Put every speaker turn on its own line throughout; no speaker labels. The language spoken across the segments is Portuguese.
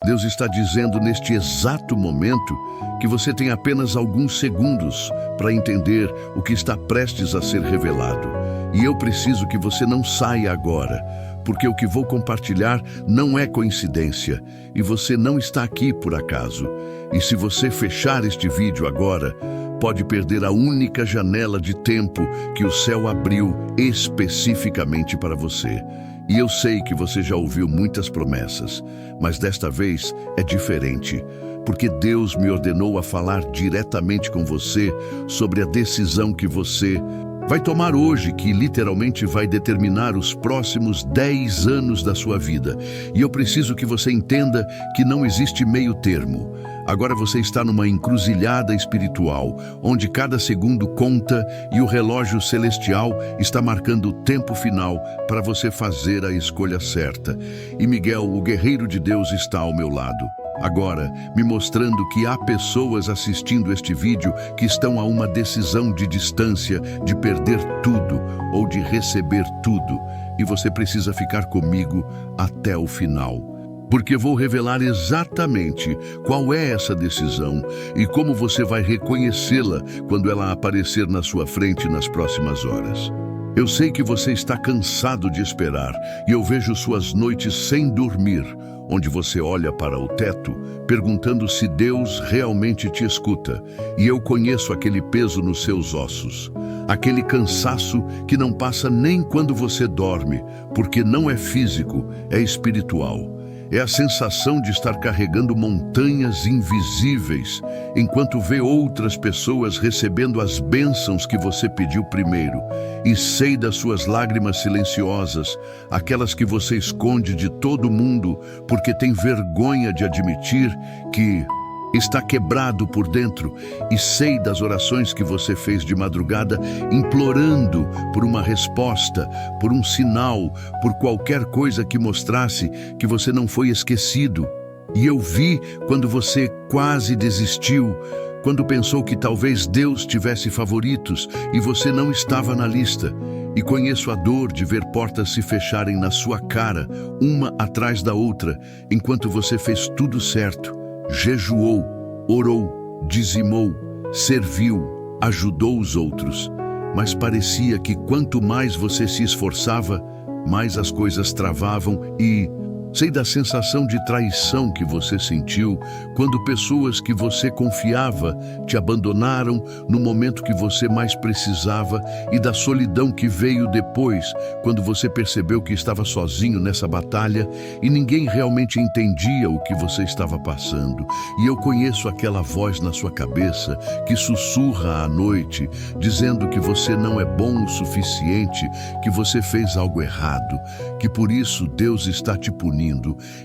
Deus está dizendo neste exato momento que você tem apenas alguns segundos para entender o que está prestes a ser revelado. E eu preciso que você não saia agora, porque o que vou compartilhar não é coincidência e você não está aqui por acaso. E se você fechar este vídeo agora, pode perder a única janela de tempo que o céu abriu especificamente para você. E eu sei que você já ouviu muitas promessas, mas desta vez é diferente, porque Deus me ordenou a falar diretamente com você sobre a decisão que você vai tomar hoje, que literalmente vai determinar os próximos 10 anos da sua vida. E eu preciso que você entenda que não existe meio termo. Agora você está numa encruzilhada espiritual, onde cada segundo conta e o relógio celestial está marcando o tempo final para você fazer a escolha certa. E Miguel, o guerreiro de Deus, está ao meu lado. Agora, me mostrando que há pessoas assistindo este vídeo que estão a uma decisão de distância, de perder tudo ou de receber tudo. E você precisa ficar comigo até o final, porque vou revelar exatamente qual é essa decisão e como você vai reconhecê-la quando ela aparecer na sua frente nas próximas horas. Eu sei que você está cansado de esperar e eu vejo suas noites sem dormir, onde você olha para o teto, perguntando se Deus realmente te escuta. E eu conheço aquele peso nos seus ossos, aquele cansaço que não passa nem quando você dorme, porque não é físico, é espiritual. É a sensação de estar carregando montanhas invisíveis, enquanto vê outras pessoas recebendo as bênçãos que você pediu primeiro. E sei das suas lágrimas silenciosas, aquelas que você esconde de todo mundo, porque tem vergonha de admitir que está quebrado por dentro, e sei das orações que você fez de madrugada, implorando por uma resposta, por um sinal, por qualquer coisa que mostrasse que você não foi esquecido. E eu vi quando você quase desistiu, quando pensou que talvez Deus tivesse favoritos e você não estava na lista. E conheço a dor de ver portas se fecharem na sua cara, uma atrás da outra, enquanto você fez tudo certo. Jejuou, orou, dizimou, serviu, ajudou os outros. Mas parecia que quanto mais você se esforçava, mais as coisas travavam e sei da sensação de traição que você sentiu quando pessoas que você confiava te abandonaram no momento que você mais precisava e da solidão que veio depois, quando você percebeu que estava sozinho nessa batalha e ninguém realmente entendia o que você estava passando. E eu conheço aquela voz na sua cabeça que sussurra à noite, dizendo que você não é bom o suficiente, que você fez algo errado, que por isso Deus está te punindo.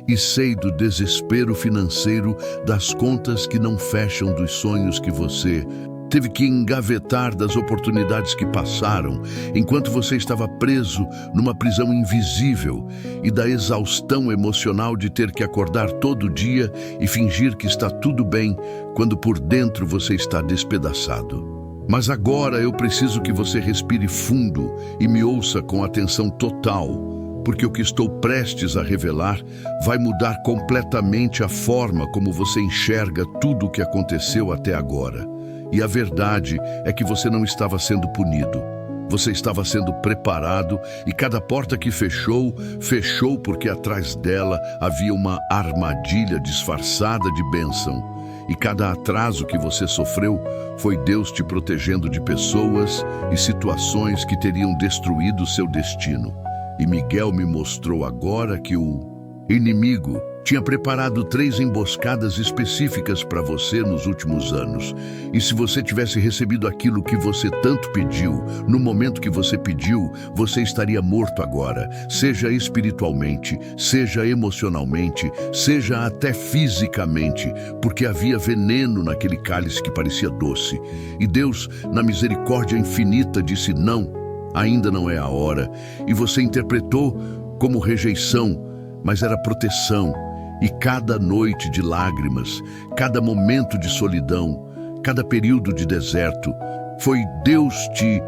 E sei do desespero financeiro, das contas que não fecham, dos sonhos que você teve que engavetar, das oportunidades que passaram, enquanto você estava preso numa prisão invisível, e da exaustão emocional de ter que acordar todo dia e fingir que está tudo bem, quando por dentro você está despedaçado. Mas agora eu preciso que você respire fundo e me ouça com atenção total, porque o que estou prestes a revelar vai mudar completamente a forma como você enxerga tudo o que aconteceu até agora. E a verdade é que você não estava sendo punido. Você estava sendo preparado e cada porta que fechou, fechou porque atrás dela havia uma armadilha disfarçada de bênção. E cada atraso que você sofreu foi Deus te protegendo de pessoas e situações que teriam destruído seu destino. E Miguel me mostrou agora que o inimigo tinha preparado 3 emboscadas específicas para você nos últimos anos. E se você tivesse recebido aquilo que você tanto pediu, no momento que você pediu, você estaria morto agora, seja espiritualmente, seja emocionalmente, seja até fisicamente, porque havia veneno naquele cálice que parecia doce. E Deus, na misericórdia infinita, disse não. Ainda não é a hora, e você interpretou como rejeição, mas era proteção. E cada noite de lágrimas, cada momento de solidão, cada período de deserto, foi Deus te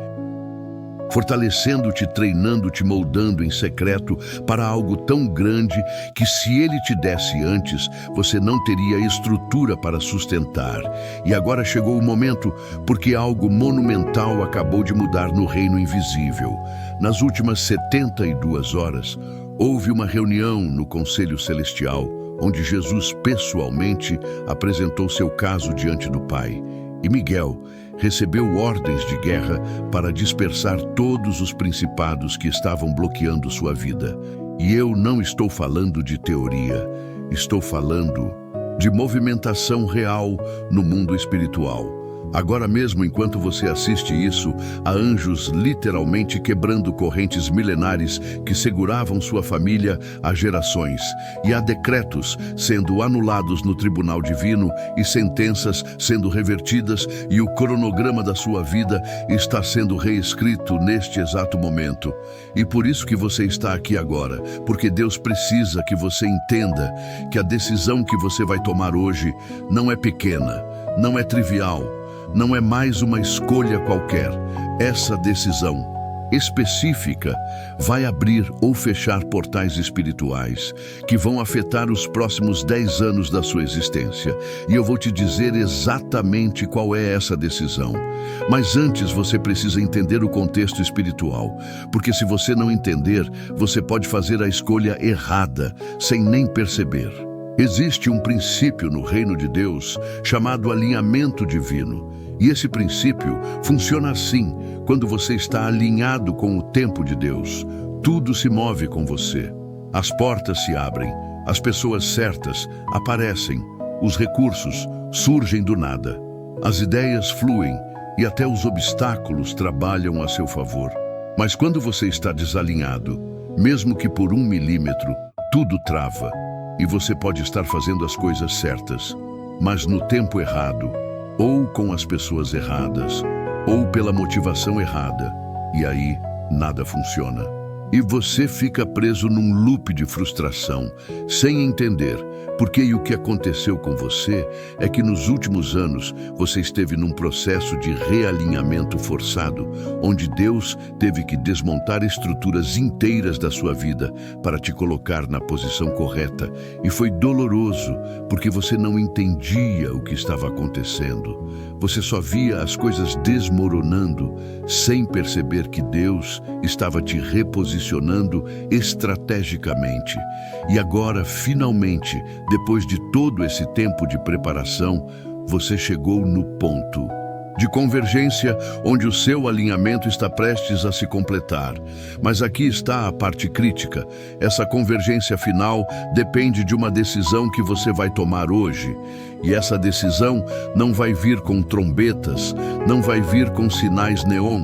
fortalecendo-te, treinando-te, moldando em secreto para algo tão grande que, se ele te desse antes, você não teria estrutura para sustentar. E agora chegou o momento, porque algo monumental acabou de mudar no reino invisível. Nas últimas 72 horas, houve uma reunião no Conselho Celestial, onde Jesus pessoalmente apresentou seu caso diante do Pai. E Miguel recebeu ordens de guerra para dispersar todos os principados que estavam bloqueando sua vida. E eu não estou falando de teoria, estou falando de movimentação real no mundo espiritual. Agora mesmo, enquanto você assiste isso, há anjos literalmente quebrando correntes milenares que seguravam sua família há gerações. E há decretos sendo anulados no tribunal divino e sentenças sendo revertidas, e o cronograma da sua vida está sendo reescrito neste exato momento. E por isso que você está aqui agora, porque Deus precisa que você entenda que a decisão que você vai tomar hoje não é pequena, não é trivial, não é mais uma escolha qualquer. Essa decisão específica vai abrir ou fechar portais espirituais que vão afetar os próximos 10 anos da sua existência. E eu vou te dizer exatamente qual é essa decisão. Mas antes você precisa entender o contexto espiritual, porque se você não entender, você pode fazer a escolha errada sem nem perceber. Existe um princípio no reino de Deus chamado alinhamento divino. E esse princípio funciona assim: quando você está alinhado com o tempo de Deus, tudo se move com você. As portas se abrem, as pessoas certas aparecem, os recursos surgem do nada, as ideias fluem e até os obstáculos trabalham a seu favor. Mas quando você está desalinhado, mesmo que por 1 milímetro, tudo trava. E você pode estar fazendo as coisas certas, mas no tempo errado, ou com as pessoas erradas, ou pela motivação errada, e aí nada funciona. E você fica preso num loop de frustração, sem entender, porque o que aconteceu com você é que nos últimos anos você esteve num processo de realinhamento forçado, onde Deus teve que desmontar estruturas inteiras da sua vida para te colocar na posição correta. E foi doloroso, porque você não entendia o que estava acontecendo. Você só via as coisas desmoronando, sem perceber que Deus estava te reposicionando estrategicamente. E agora, finalmente, depois de todo esse tempo de preparação, você chegou no ponto de convergência, onde o seu alinhamento está prestes a se completar. Mas aqui está a parte crítica. Essa convergência final depende de uma decisão que você vai tomar hoje. E essa decisão não vai vir com trombetas, não vai vir com sinais neon.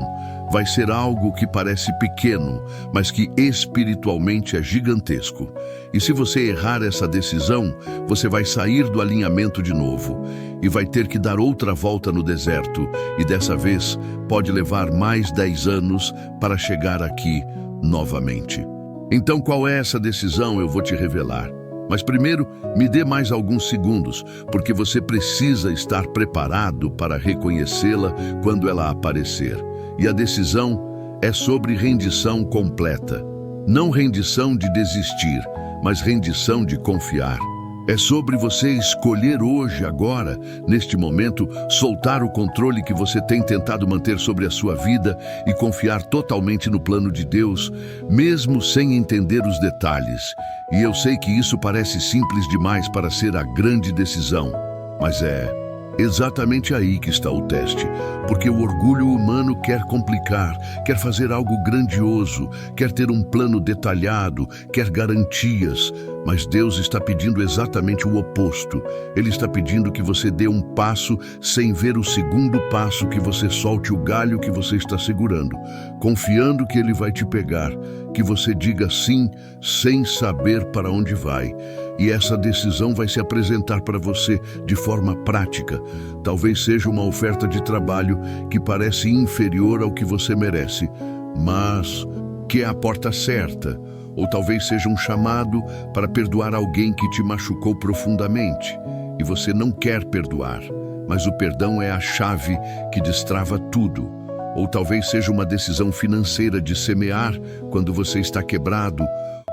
Vai ser algo que parece pequeno, mas que espiritualmente é gigantesco. E se você errar essa decisão, você vai sair do alinhamento de novo e vai ter que dar outra volta no deserto, e dessa vez pode levar mais 10 anos para chegar aqui novamente. Então, qual é essa decisão? Eu vou te revelar. Mas primeiro, me dê mais alguns segundos, porque você precisa estar preparado para reconhecê-la quando ela aparecer. E a decisão é sobre rendição completa. Não rendição de desistir, mas rendição de confiar. É sobre você escolher hoje, agora, neste momento, soltar o controle que você tem tentado manter sobre a sua vida e confiar totalmente no plano de Deus, mesmo sem entender os detalhes. E eu sei que isso parece simples demais para ser a grande decisão, mas é exatamente aí que está o teste, porque o orgulho humano quer complicar, quer fazer algo grandioso, quer ter um plano detalhado, quer garantias, mas Deus está pedindo exatamente o oposto. Ele está pedindo que você dê um passo sem ver o segundo passo, que você solte o galho que você está segurando, confiando que Ele vai te pegar, que você diga sim sem saber para onde vai. E essa decisão vai se apresentar para você de forma prática. Talvez seja uma oferta de trabalho que parece inferior ao que você merece, mas que é a porta certa. Ou talvez seja um chamado para perdoar alguém que te machucou profundamente. E você não quer perdoar, mas o perdão é a chave que destrava tudo. Ou talvez seja uma decisão financeira de semear quando você está quebrado,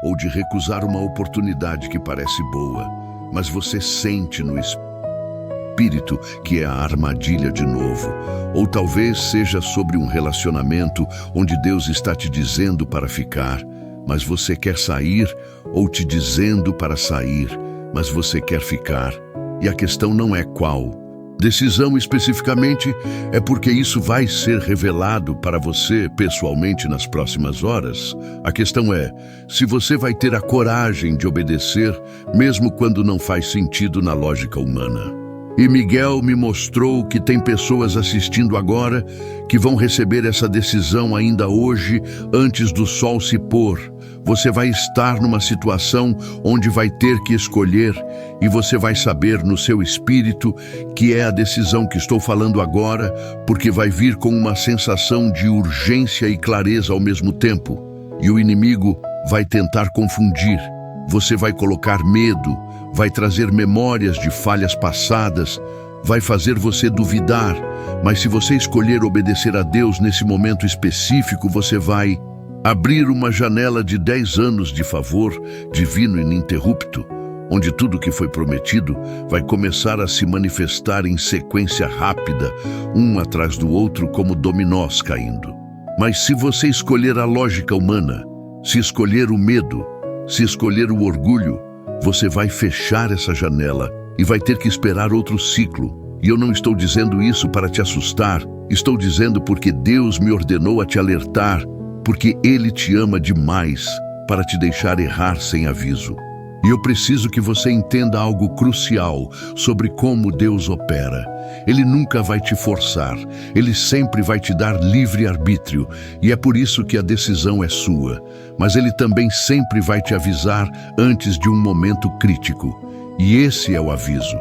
ou de recusar uma oportunidade que parece boa, mas você sente no espírito que é a armadilha de novo. Ou talvez seja sobre um relacionamento onde Deus está te dizendo para ficar, mas você quer sair, ou te dizendo para sair, mas você quer ficar. E a questão não é qual decisão especificamente, é porque isso vai ser revelado para você pessoalmente nas próximas horas. A questão é se você vai ter a coragem de obedecer, mesmo quando não faz sentido na lógica humana. E Miguel me mostrou que tem pessoas assistindo agora que vão receber essa decisão ainda hoje, antes do sol se pôr. Você vai estar numa situação onde vai ter que escolher, e você vai saber no seu espírito que é a decisão que estou falando agora, porque vai vir com uma sensação de urgência e clareza ao mesmo tempo. E o inimigo vai tentar confundir. Você vai colocar medo, vai trazer memórias de falhas passadas, vai fazer você duvidar. Mas se você escolher obedecer a Deus nesse momento específico, você vai abrir uma janela de 10 anos de favor divino ininterrupto, onde tudo que foi prometido vai começar a se manifestar em sequência rápida, um atrás do outro como dominós caindo. Mas se você escolher a lógica humana, se escolher o medo, se escolher o orgulho, você vai fechar essa janela e vai ter que esperar outro ciclo. E eu não estou dizendo isso para te assustar, estou dizendo porque Deus me ordenou a te alertar, porque Ele te ama demais para te deixar errar sem aviso. E eu preciso que você entenda algo crucial sobre como Deus opera. Ele nunca vai te forçar, Ele sempre vai te dar livre-arbítrio, e é por isso que a decisão é sua. Mas Ele também sempre vai te avisar antes de um momento crítico. E esse é o aviso.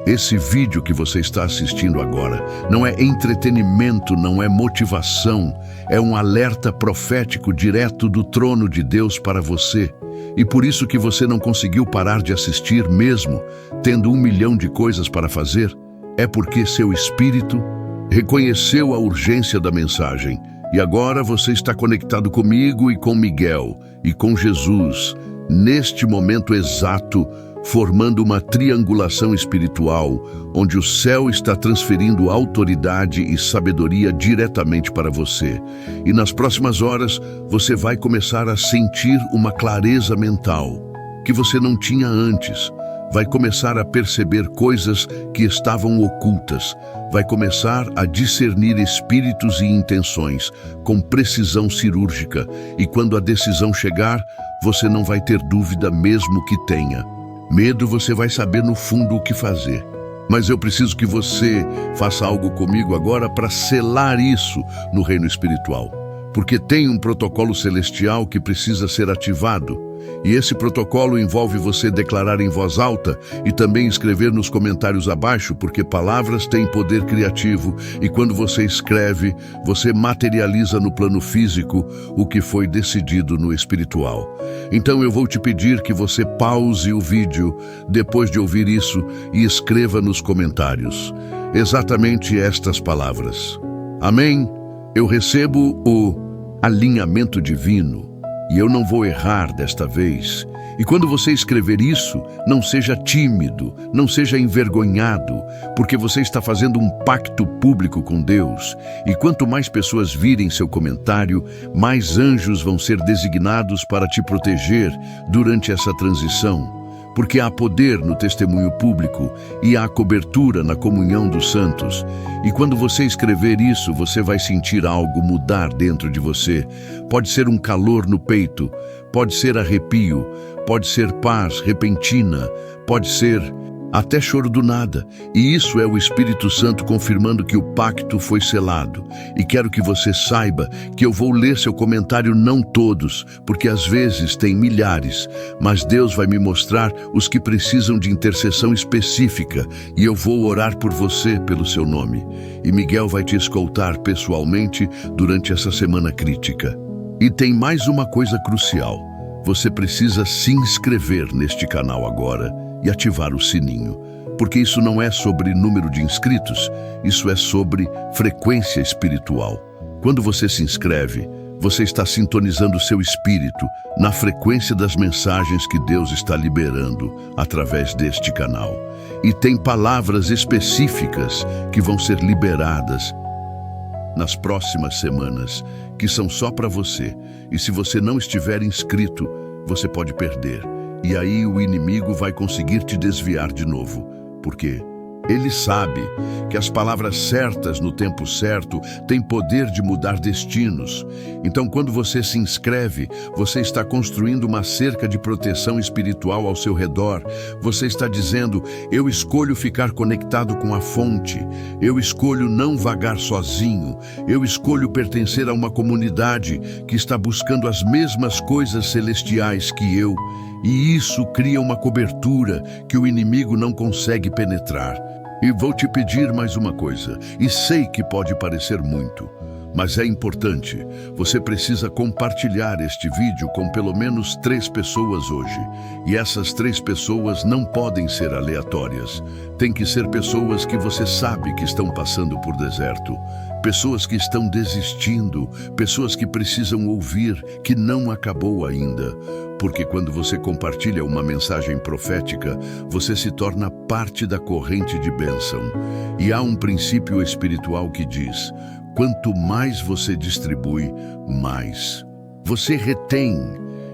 Esse vídeo que você está assistindo agora não é entretenimento, não é motivação, é um alerta profético direto do trono de Deus para você. E por isso que você não conseguiu parar de assistir mesmo, tendo 1 milhão de coisas para fazer, é porque seu espírito reconheceu a urgência da mensagem. E agora você está conectado comigo e com Miguel e com Jesus, neste momento exato, formando uma triangulação espiritual, onde o céu está transferindo autoridade e sabedoria diretamente para você. E nas próximas horas, você vai começar a sentir uma clareza mental que você não tinha antes. Vai começar a perceber coisas que estavam ocultas. Vai começar a discernir espíritos e intenções com precisão cirúrgica. E quando a decisão chegar, você não vai ter dúvida mesmo que tenha. Medo, você vai saber no fundo o que fazer. Mas eu preciso que você faça algo comigo agora para selar isso no reino espiritual. Porque tem um protocolo celestial que precisa ser ativado. E esse protocolo envolve você declarar em voz alta e também escrever nos comentários abaixo, porque palavras têm poder criativo e quando você escreve, você materializa no plano físico o que foi decidido no espiritual. Então eu vou te pedir que você pause o vídeo depois de ouvir isso e escreva nos comentários exatamente estas palavras. Amém? Eu recebo o alinhamento divino. E eu não vou errar desta vez. E quando você escrever isso, não seja tímido, não seja envergonhado, porque você está fazendo um pacto público com Deus. E quanto mais pessoas virem seu comentário, mais anjos vão ser designados para te proteger durante essa transição. Porque há poder no testemunho público e há cobertura na comunhão dos santos. E quando você escrever isso, você vai sentir algo mudar dentro de você. Pode ser um calor no peito, pode ser arrepio, pode ser paz repentina, pode ser até choro do nada. E isso é o Espírito Santo confirmando que o pacto foi selado. E quero que você saiba que eu vou ler seu comentário, não todos, porque às vezes tem milhares, mas Deus vai me mostrar os que precisam de intercessão específica e eu vou orar por você pelo seu nome. E Miguel vai te escoltar pessoalmente durante essa semana crítica. E tem mais uma coisa crucial. Você precisa se inscrever neste canal agora e ativar o sininho, porque isso não é sobre número de inscritos, isso é sobre frequência espiritual. Quando você se inscreve, você está sintonizando seu espírito na frequência das mensagens que Deus está liberando através deste canal. E tem palavras específicas que vão ser liberadas nas próximas semanas, que são só para você. E se você não estiver inscrito, você pode perder. E aí o inimigo vai conseguir te desviar de novo. Por quê? Ele sabe que as palavras certas no tempo certo têm poder de mudar destinos. Então, quando você se inscreve, você está construindo uma cerca de proteção espiritual ao seu redor. Você está dizendo: eu escolho ficar conectado com a fonte. Eu escolho não vagar sozinho. Eu escolho pertencer a uma comunidade que está buscando as mesmas coisas celestiais que eu. E isso cria uma cobertura que o inimigo não consegue penetrar. E vou te pedir mais uma coisa, e sei que pode parecer muito, mas é importante. Você precisa compartilhar este vídeo com pelo menos 3 pessoas hoje. E essas 3 pessoas não podem ser aleatórias. Tem que ser pessoas que você sabe que estão passando por deserto. Pessoas que estão desistindo, pessoas que precisam ouvir que não acabou ainda. Porque quando você compartilha uma mensagem profética, você se torna parte da corrente de bênção. E há um princípio espiritual que diz: quanto mais você distribui, mais você retém.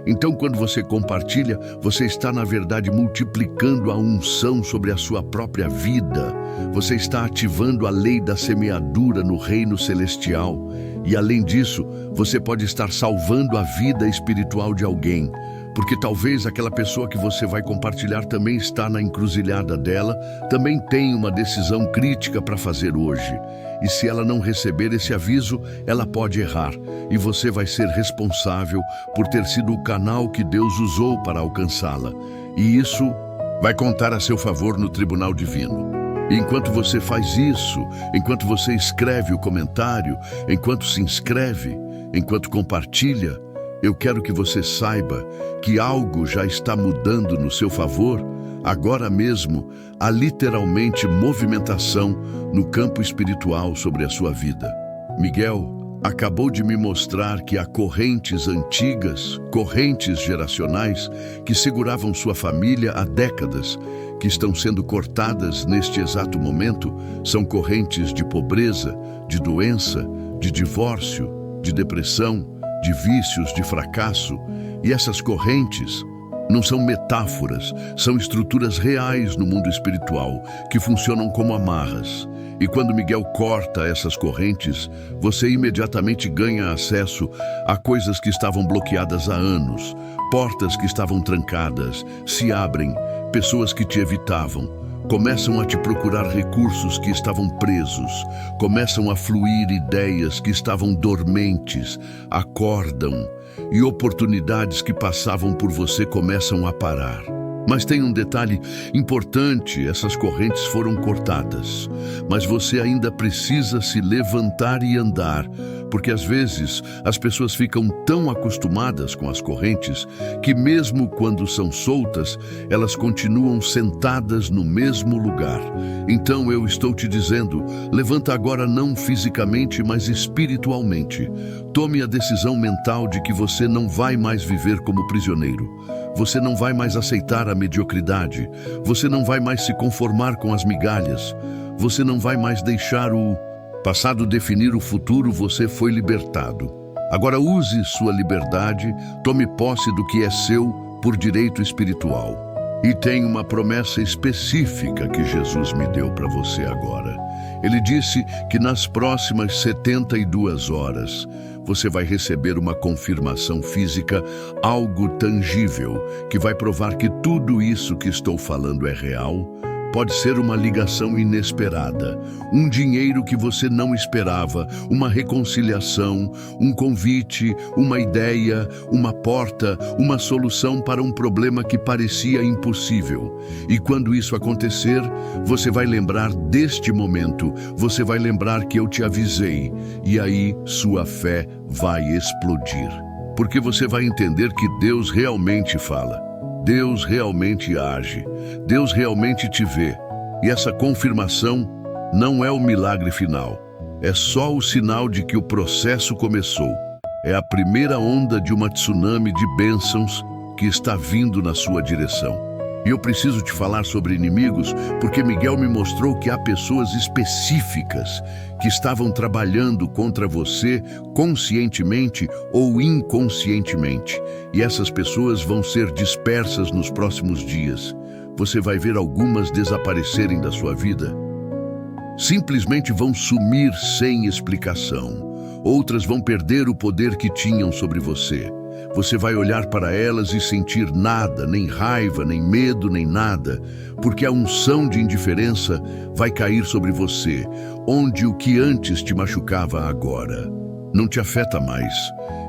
Então, quando você compartilha, você está, na verdade, multiplicando a unção sobre a sua própria vida. Você está ativando a lei da semeadura no reino celestial. E, além disso, você pode estar salvando a vida espiritual de alguém. Porque talvez aquela pessoa que você vai compartilhar também está na encruzilhada dela, também tem uma decisão crítica para fazer hoje. E se ela não receber esse aviso, ela pode errar. E você vai ser responsável por ter sido o canal que Deus usou para alcançá-la. E isso vai contar a seu favor no tribunal divino. E enquanto você faz isso, enquanto você escreve o comentário, enquanto se inscreve, enquanto compartilha, eu quero que você saiba que algo já está mudando no seu favor. Agora mesmo, há literalmente movimentação no campo espiritual sobre a sua vida. Miguel acabou de me mostrar que há correntes antigas, correntes geracionais, que seguravam sua família há décadas, que estão sendo cortadas neste exato momento. São correntes de pobreza, de doença, de divórcio, de depressão, de vícios, de fracasso. E essas correntes não são metáforas, são estruturas reais no mundo espiritual que funcionam como amarras. E quando Miguel corta essas correntes, você imediatamente ganha acesso a coisas que estavam bloqueadas há anos. Portas que estavam trancadas se abrem, pessoas que te evitavam começam a te procurar, recursos que estavam presos, começam a fluir ideias que estavam dormentes, acordam, e oportunidades que passavam por você começam a parar. Mas tem um detalhe importante: essas correntes foram cortadas, mas você ainda precisa se levantar e andar, porque às vezes as pessoas ficam tão acostumadas com as correntes que mesmo quando são soltas, elas continuam sentadas no mesmo lugar. Então eu estou te dizendo, levanta agora, não fisicamente, mas espiritualmente. Tome a decisão mental de que você não vai mais viver como prisioneiro. Você não vai mais aceitar a mediocridade. Você não vai mais se conformar com as migalhas. Você não vai mais deixar o passado definir o futuro. Você foi libertado. Agora use sua liberdade, tome posse do que é seu por direito espiritual. E tem uma promessa específica que Jesus me deu para você agora. Ele disse que nas próximas 72 horas você vai receber uma confirmação física, algo tangível, que vai provar que tudo isso que estou falando é real. Pode ser uma ligação inesperada, um dinheiro que você não esperava, uma reconciliação, um convite, uma ideia, uma porta, uma solução para um problema que parecia impossível. E quando isso acontecer, você vai lembrar deste momento, você vai lembrar que eu te avisei, e aí sua fé vai explodir. Porque você vai entender que Deus realmente fala. Deus realmente age, Deus realmente te vê. E essa confirmação não é o milagre final, é só o sinal de que o processo começou. É a primeira onda de uma tsunami de bênçãos que está vindo na sua direção. E eu preciso te falar sobre inimigos, porque Miguel me mostrou que há pessoas específicas que estavam trabalhando contra você conscientemente ou inconscientemente. E essas pessoas vão ser dispersas nos próximos dias. Você vai ver algumas desaparecerem da sua vida. Simplesmente vão sumir sem explicação. Outras vão perder o poder que tinham sobre você. Você vai olhar para elas e sentir nada, nem raiva, nem medo, nem nada, porque a unção de indiferença vai cair sobre você, onde o que antes te machucava agora não te afeta mais.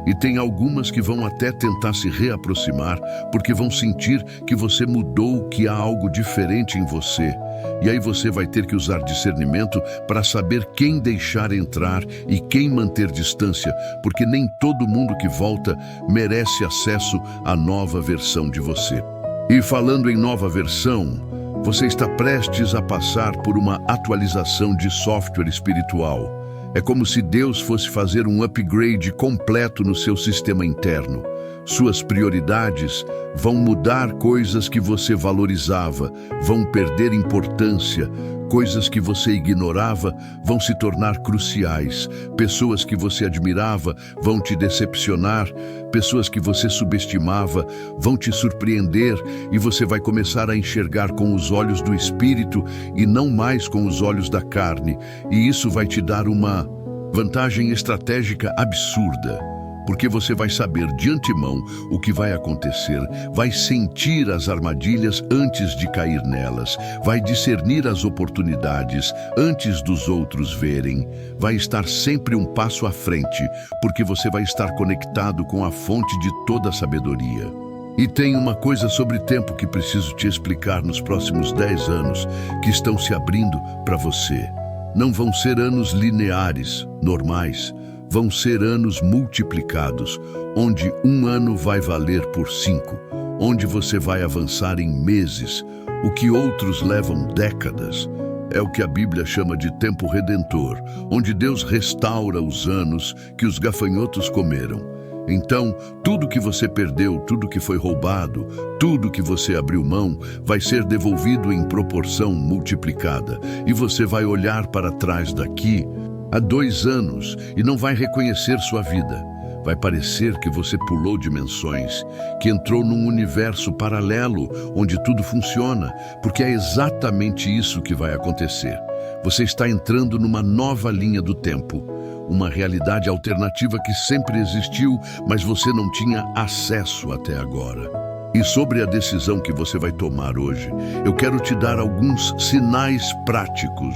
E tem algumas que vão até tentar se reaproximar, porque vão sentir que você mudou, que há algo diferente em você. E aí você vai ter que usar discernimento para saber quem deixar entrar e quem manter distância, porque nem todo mundo que volta merece acesso à nova versão de você. E falando em nova versão, você está prestes a passar por uma atualização de software espiritual. É como se Deus fosse fazer um upgrade completo no seu sistema interno. Suas prioridades vão mudar, coisas que você valorizava vão perder importância, coisas que você ignorava vão se tornar cruciais, pessoas que você admirava vão te decepcionar, pessoas que você subestimava vão te surpreender e você vai começar a enxergar com os olhos do espírito e não mais com os olhos da carne, e isso vai te dar uma vantagem estratégica absurda. Porque você vai saber de antemão o que vai acontecer, vai sentir as armadilhas antes de cair nelas, vai discernir as oportunidades antes dos outros verem, vai estar sempre um passo à frente, porque você vai estar conectado com a fonte de toda a sabedoria. E tem uma coisa sobre tempo que preciso te explicar nos próximos 10 anos que estão se abrindo para você. Não vão ser anos lineares, normais, vão ser anos multiplicados, onde um ano vai valer por 5, onde você vai avançar em meses, o que outros levam décadas. É o que a Bíblia chama de tempo redentor, onde Deus restaura os anos que os gafanhotos comeram. Então, tudo que você perdeu, tudo que foi roubado, tudo que você abriu mão, vai ser devolvido em proporção multiplicada. E você vai olhar para trás daqui há 2 anos e não vai reconhecer sua vida. Vai parecer que você pulou dimensões, que entrou num universo paralelo onde tudo funciona, porque é exatamente isso que vai acontecer. Você está entrando numa nova linha do tempo, uma realidade alternativa que sempre existiu, mas você não tinha acesso até agora. E sobre a decisão que você vai tomar hoje, eu quero te dar alguns sinais práticos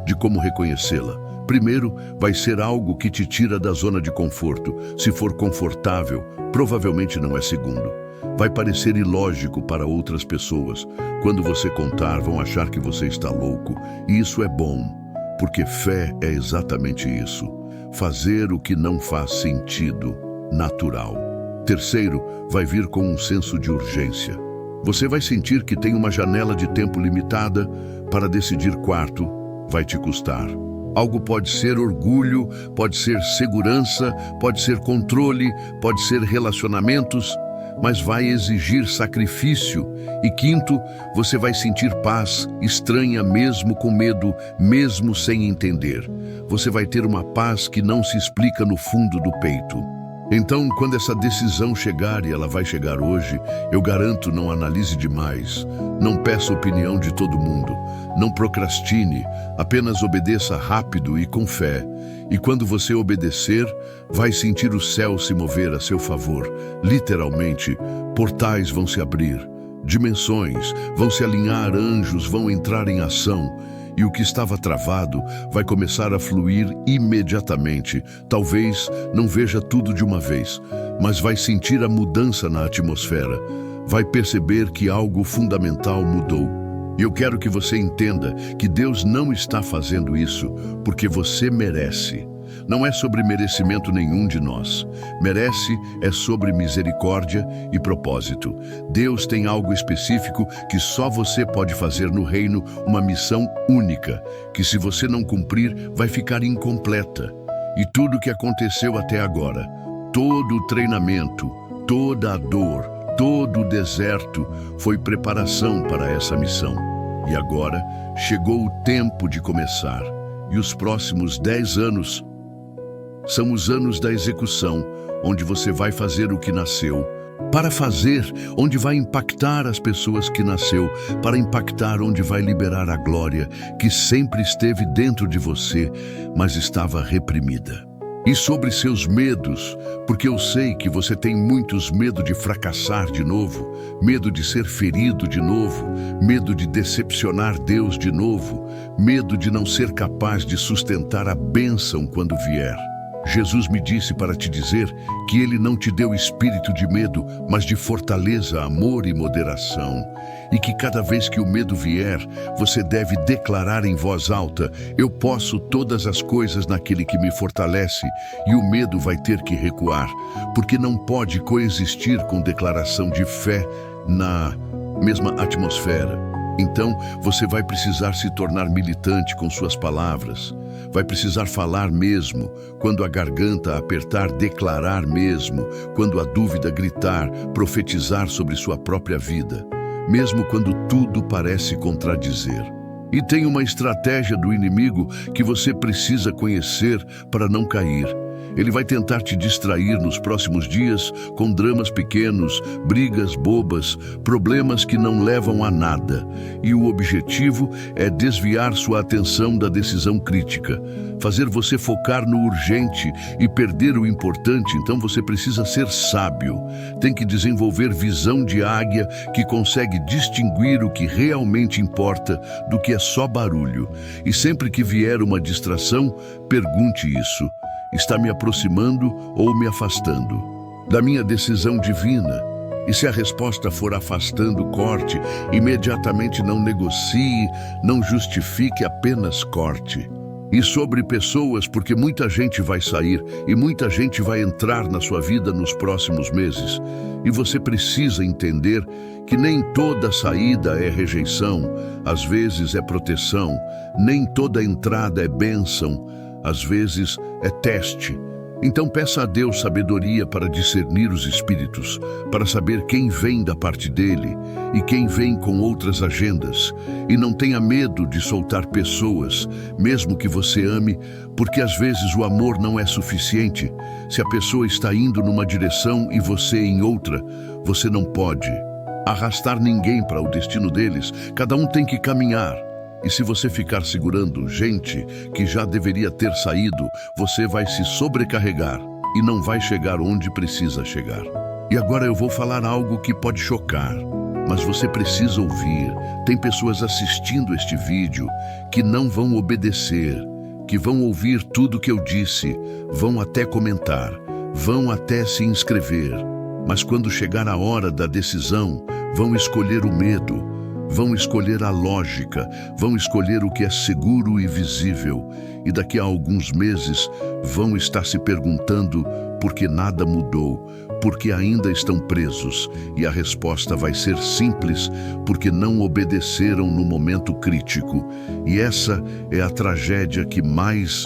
de como reconhecê-la. Primeiro, vai ser algo que te tira da zona de conforto. Se for confortável, provavelmente não é segundo. Vai parecer ilógico para outras pessoas. Quando você contar, vão achar que você está louco. E isso é bom, porque fé é exatamente isso. Fazer o que não faz sentido, natural. Terceiro, vai vir com um senso de urgência. Você vai sentir que tem uma janela de tempo limitada para decidir quarto. Vai te custar. Algo pode ser orgulho, pode ser segurança, pode ser controle, pode ser relacionamentos, mas vai exigir sacrifício. E quinto, você vai sentir paz, estranha mesmo com medo, mesmo sem entender. Você vai ter uma paz que não se explica no fundo do peito. Então, quando essa decisão chegar, e ela vai chegar hoje, eu garanto, não analise demais, não peça opinião de todo mundo, não procrastine, apenas obedeça rápido e com fé. E quando você obedecer, vai sentir o céu se mover a seu favor. Literalmente, portais vão se abrir, dimensões vão se alinhar, anjos vão entrar em ação. E o que estava travado vai começar a fluir imediatamente. Talvez não veja tudo de uma vez, mas vai sentir a mudança na atmosfera. Vai perceber que algo fundamental mudou. E eu quero que você entenda que Deus não está fazendo isso porque você merece. Não é sobre merecimento nenhum de nós. Merece é sobre misericórdia e propósito. Deus tem algo específico que só você pode fazer no reino, uma missão única, que se você não cumprir, vai ficar incompleta. E tudo o que aconteceu até agora, todo o treinamento, toda a dor, todo o deserto, foi preparação para essa missão. E agora chegou o tempo de começar. E os próximos 10 anos são os anos da execução, onde você vai fazer o que nasceu. Para fazer, onde vai impactar as pessoas que nasceu, para impactar onde vai liberar a glória que sempre esteve dentro de você, mas estava reprimida. E sobre seus medos, porque eu sei que você tem muitos medo de fracassar de novo, medo de ser ferido de novo, medo de decepcionar Deus de novo, medo de não ser capaz de sustentar a bênção quando vier. Jesus me disse para te dizer que Ele não te deu espírito de medo, mas de fortaleza, amor e moderação. E que cada vez que o medo vier, você deve declarar em voz alta: eu posso todas as coisas naquele que me fortalece, e o medo vai ter que recuar, porque não pode coexistir com declaração de fé na mesma atmosfera. Então, você vai precisar se tornar militante com suas palavras. Vai precisar falar mesmo, quando a garganta apertar, declarar mesmo, quando a dúvida gritar, profetizar sobre sua própria vida, mesmo quando tudo parece contradizer. E tem uma estratégia do inimigo que você precisa conhecer para não cair. Ele vai tentar te distrair nos próximos dias com dramas pequenos, brigas bobas, problemas que não levam a nada. E o objetivo é desviar sua atenção da decisão crítica, fazer você focar no urgente e perder o importante. Então você precisa ser sábio. Tem que desenvolver visão de águia que consegue distinguir o que realmente importa do que é só barulho. E sempre que vier uma distração, pergunte isso: está me aproximando ou me afastando da minha decisão divina? E se a resposta for afastando, corte. Imediatamente não negocie, não justifique, apenas corte. E sobre pessoas, porque muita gente vai sair e muita gente vai entrar na sua vida nos próximos meses. E você precisa entender que nem toda saída é rejeição, às vezes é proteção, nem toda entrada é bênção, às vezes é teste. Então peça a Deus sabedoria para discernir os espíritos, para saber quem vem da parte dele e quem vem com outras agendas. E não tenha medo de soltar pessoas, mesmo que você ame, porque às vezes o amor não é suficiente. Se a pessoa está indo numa direção e você em outra, você não pode arrastar ninguém para o destino deles. Cada um tem que caminhar. E se você ficar segurando gente que já deveria ter saído, você vai se sobrecarregar e não vai chegar onde precisa chegar. E agora eu vou falar algo que pode chocar, mas você precisa ouvir. Tem pessoas assistindo este vídeo que não vão obedecer, que vão ouvir tudo que eu disse, vão até comentar, vão até se inscrever, mas quando chegar a hora da decisão, vão escolher o medo, vão escolher a lógica, vão escolher o que é seguro e visível. E daqui a alguns meses vão estar se perguntando por que nada mudou, porque ainda estão presos. E a resposta vai ser simples: porque não obedeceram no momento crítico. E essa é a tragédia que mais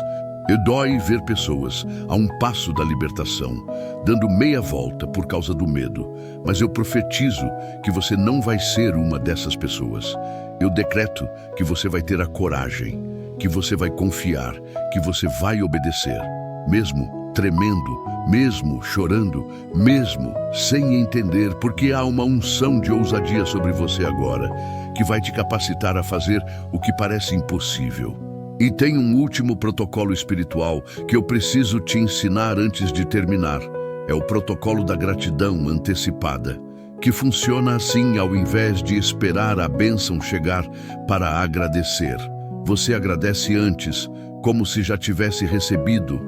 dói, ver pessoas a um passo da libertação, dando meia volta por causa do medo. Mas eu profetizo que você não vai ser uma dessas pessoas. Eu decreto que você vai ter a coragem, que você vai confiar, que você vai obedecer, mesmo tremendo, mesmo chorando, mesmo sem entender, porque há uma unção de ousadia sobre você agora, que vai te capacitar a fazer o que parece impossível. E tem um último protocolo espiritual que eu preciso te ensinar antes de terminar. É o protocolo da gratidão antecipada, que funciona assim: ao invés de esperar a bênção chegar para agradecer, você agradece antes, como se já tivesse recebido.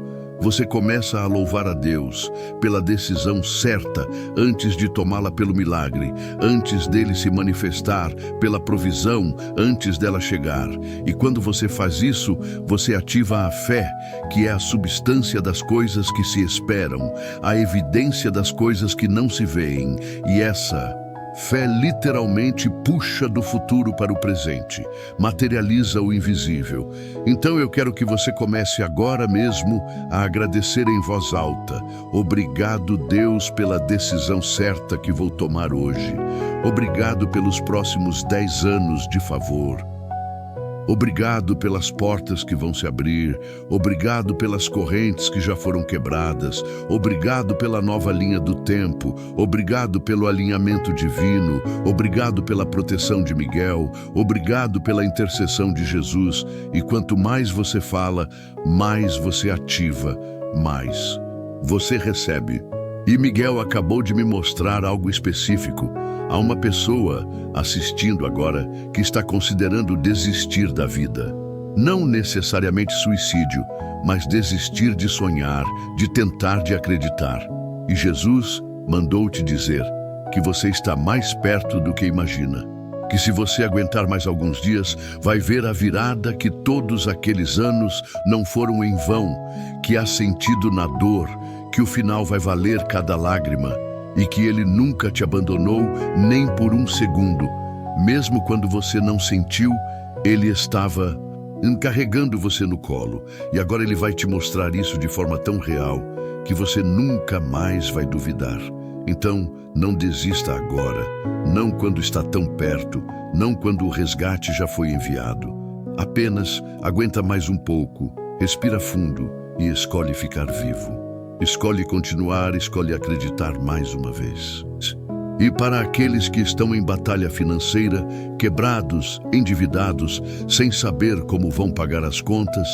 Você começa a louvar a Deus pela decisão certa antes de tomá-la pelo milagre, antes dele se manifestar, pela provisão antes dela chegar. E quando você faz isso, você ativa a fé, que é a substância das coisas que se esperam, a evidência das coisas que não se veem. E essa fé literalmente puxa do futuro para o presente, materializa o invisível. Então eu quero que você comece agora mesmo a agradecer em voz alta. Obrigado, Deus, pela decisão certa que vou tomar hoje. Obrigado pelos próximos 10 anos de favor. Obrigado pelas portas que vão se abrir, obrigado pelas correntes que já foram quebradas, obrigado pela nova linha do tempo, obrigado pelo alinhamento divino, obrigado pela proteção de Miguel, obrigado pela intercessão de Jesus. E quanto mais você fala, mais você ativa, mais você recebe. E Miguel acabou de me mostrar algo específico. Há uma pessoa assistindo agora que está considerando desistir da vida. Não necessariamente suicídio, mas desistir de sonhar, de tentar, de acreditar. E Jesus mandou te dizer que você está mais perto do que imagina. Que se você aguentar mais alguns dias, vai ver a virada, que todos aqueles anos não foram em vão, que há sentido na dor, que o final vai valer cada lágrima. E que Ele nunca te abandonou nem por um segundo. Mesmo quando você não sentiu, Ele estava carregando você no colo. E agora Ele vai te mostrar isso de forma tão real que você nunca mais vai duvidar. Então, não desista agora, não quando está tão perto, não quando o resgate já foi enviado. Apenas aguenta mais um pouco, respira fundo e escolhe ficar vivo. Escolhe continuar, escolhe acreditar mais uma vez. E para aqueles que estão em batalha financeira, quebrados, endividados, sem saber como vão pagar as contas,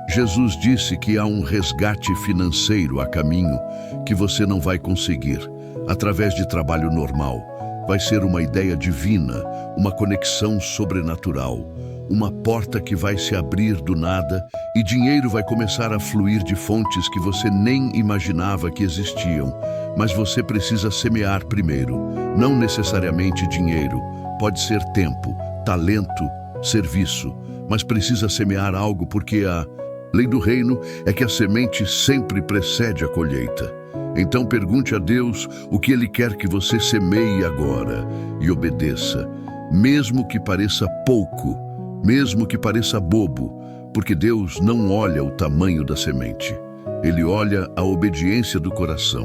Jesus disse que há um resgate financeiro a caminho que você não vai conseguir através de trabalho normal. Vai ser uma ideia divina, uma conexão sobrenatural, uma porta que vai se abrir do nada e dinheiro vai começar a fluir de fontes que você nem imaginava que existiam. Mas você precisa semear primeiro, não necessariamente dinheiro. Pode ser tempo, talento, serviço, mas precisa semear algo porque a lei do reino é que a semente sempre precede a colheita. Então pergunte a Deus o que Ele quer que você semeie agora e obedeça, mesmo que pareça pouco, mesmo que pareça bobo, porque Deus não olha o tamanho da semente. Ele olha a obediência do coração.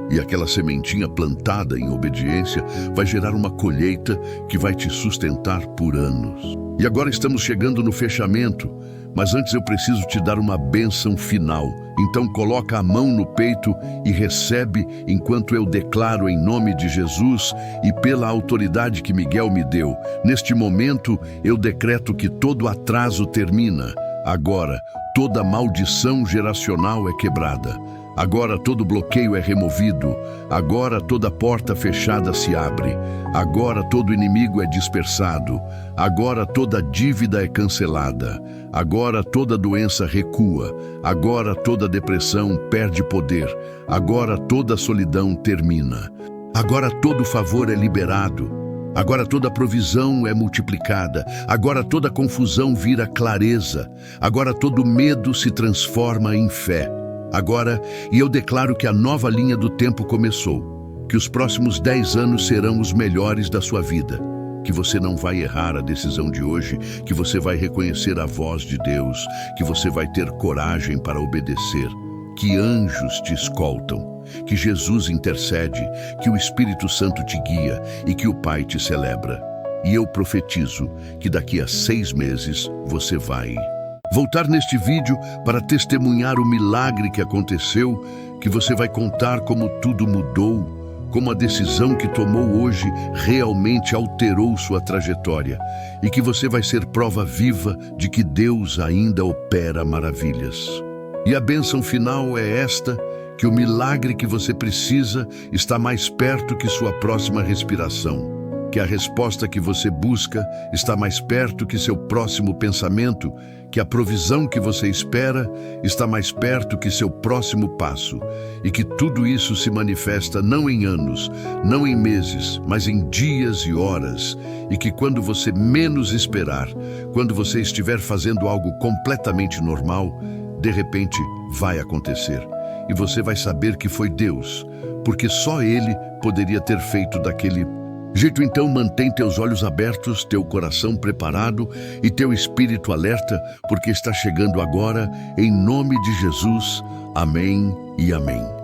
E aquela sementinha plantada em obediência vai gerar uma colheita que vai te sustentar por anos. E agora estamos chegando no fechamento, mas antes eu preciso te dar uma bênção final. Então coloca a mão no peito e recebe enquanto eu declaro em nome de Jesus e pela autoridade que Miguel me deu. Neste momento eu decreto que todo atraso termina. Agora toda maldição geracional é quebrada. Agora todo bloqueio é removido. Agora toda porta fechada se abre. Agora todo inimigo é dispersado. Agora toda dívida é cancelada. Agora toda doença recua. Agora toda depressão perde poder. Agora toda solidão termina. Agora todo favor é liberado. Agora toda provisão é multiplicada. Agora toda confusão vira clareza. Agora todo medo se transforma em fé. Agora, e eu declaro que a nova linha do tempo começou, que os próximos 10 anos serão os melhores da sua vida, que você não vai errar a decisão de hoje, que você vai reconhecer a voz de Deus, que você vai ter coragem para obedecer, que anjos te escoltam, que Jesus intercede, que o Espírito Santo te guia e que o Pai te celebra. E eu profetizo que daqui a 6 meses você vai voltar neste vídeo para testemunhar o milagre que aconteceu, que você vai contar como tudo mudou, como a decisão que tomou hoje realmente alterou sua trajetória e que você vai ser prova viva de que Deus ainda opera maravilhas. E a bênção final é esta, que o milagre que você precisa está mais perto que sua próxima respiração. que a resposta que você busca está mais perto que seu próximo pensamento, que a provisão que você espera está mais perto que seu próximo passo, e que tudo isso se manifesta não em anos, não em meses, mas em dias e horas, e que quando você menos esperar, quando você estiver fazendo algo completamente normal, de repente vai acontecer, e você vai saber que foi Deus, porque só Ele poderia ter feito daquele jeito. Então mantém teus olhos abertos, teu coração preparado e teu espírito alerta, porque está chegando agora, em nome de Jesus. Amém e amém.